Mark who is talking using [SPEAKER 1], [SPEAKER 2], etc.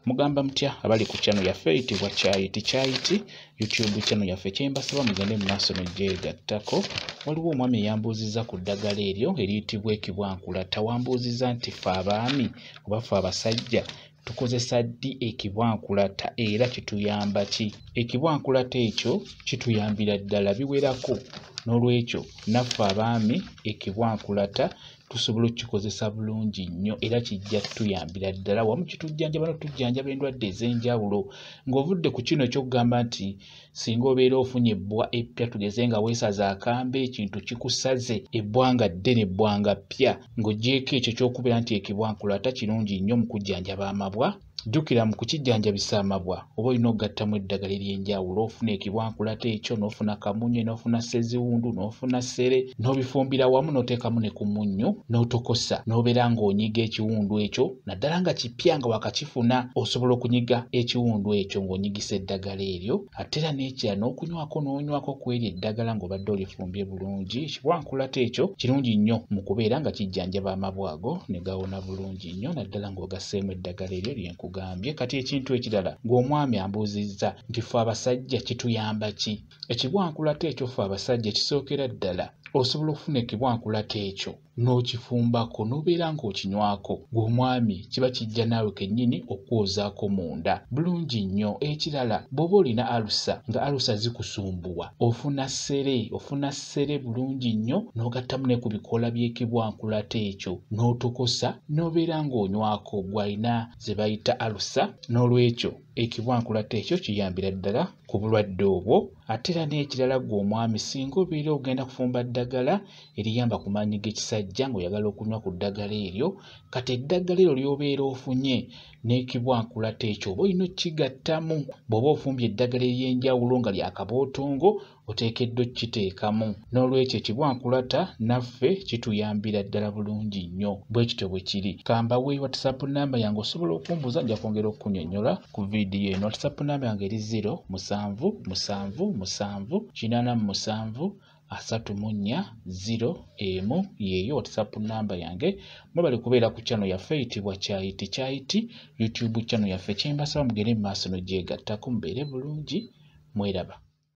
[SPEAKER 1] Mugamba mutya abali ku channel yaffe eyitibwa Kyayiti YouTube channel yaffe kyembasaba mugende mu maaso n'ogyegattako. Waliwo omwami eyambuuzizza ku ddagala eryo eriyitibwa ekibwankulata. Wambuuzizza nti ffe abaami oba ffe abasajja tukozesa ddi ekibwankulata era kituyamba ki? Ekibwankulata ekyo kituyambira ddala biwerako. N'olwekyo naffe abaami ekibwankulata tusobola okukikozesa bulungi nnyo era kijja tutuyambira ddala wamu kitujjanjaba n'otujjanjaba endwadde ez'enjawulo. Ng'ovudde ku kino ekyokugamba nti singa obeera ofunye ebbwa eppya tugeze nga weesaza akambe ekintu kikusaze ebbwa nga ddene ebbwa nga ppya ng'oggyeko ekyo ky'okubeera nti ekibwankulata kirungi nnyo mu kujjanjaba amabwa. Jjukira mu kukijjanjabisa amabwa oba olina okugattamu eddagala ery'enjawulo ofuna ekibwankulata ekyo n'ofuna kamunye n'ofuna sseziwundu n'ofuna ssere n'obifumbira wamu n'oteekamu ne ku munnyo n'otokosa n'obeera ng'onyiga ekiwundu ekyo naddala nga kipya nga wakakifuna osobola okunyiga ekiwundu ekyo ng'onyigisa eddagala eryo ate era n'ekirala n'okunywako n'onywako ku eryo eddagala ng'obadde olifumbye bulungi. Ekibwankulata ekyo kirungi nnyo mu kubeera nga kijjanjaba amabwa ago ne gawona bulungi nnyo naddala ng'ogasseemu eddagala eryo lyenku gambye. Kati ekintu ekirala ng'omwami ambuuzizza nti ffe abasajja kituyamba ki? Ekibwankulata ekyo ffe abasajja kisookera ddala osobola okufuna ekibwankulata ekyo n'okifumbako n'obeera ng'okinywako gw'omwami kiba kijja naawe kennyini okwozaako munda bulungi nnyo. Ekirala bw'oba olina alusa nga alusa zikusumbuwa ofuna ssere bulungi nnyo n'ogattamu ne ku bikoola by'ekibwankulata ekyo n'otokosa n'obeera ng'onywako gw'alina ze bayita alusa. N'olwekyo ekibwankulata ekyo kiyambira ddala ku bulwadde obwo. Ate era n'ekirala gw'omwami singa obeera ogenda kufumba ddagala eriyamba ku maanyi g'ekisajja ng'oyagala okunywa ku ddagala eryo, kati eddagala eryo ly'obeera ofunye n'ekibwankulata ekyo oba olina okkigattamu. Bw'oba ofumbye eddagala ery'enjawulo nga lya kabootongo oteekeddwa okkiteekamu. N'olwekyo ekibwankulata naffe kituyambira ddala bulungi nnyo bwe kityo bwe kiri. Kambawe WhatsApp namba yange osobola okumbuuza nja kwongera okukunnyonnyola ku viidiyo eno. WhatsApp namba yange eri 0777873401 yeeyo WhatsApp namba yange. Mwebale kubeera ku channel yaffe eyitibwa Kyayiti YouTube channel yaffe kyembasaba mugende mu maaso n'ogyegattako mubeere bulungi. Mweraba.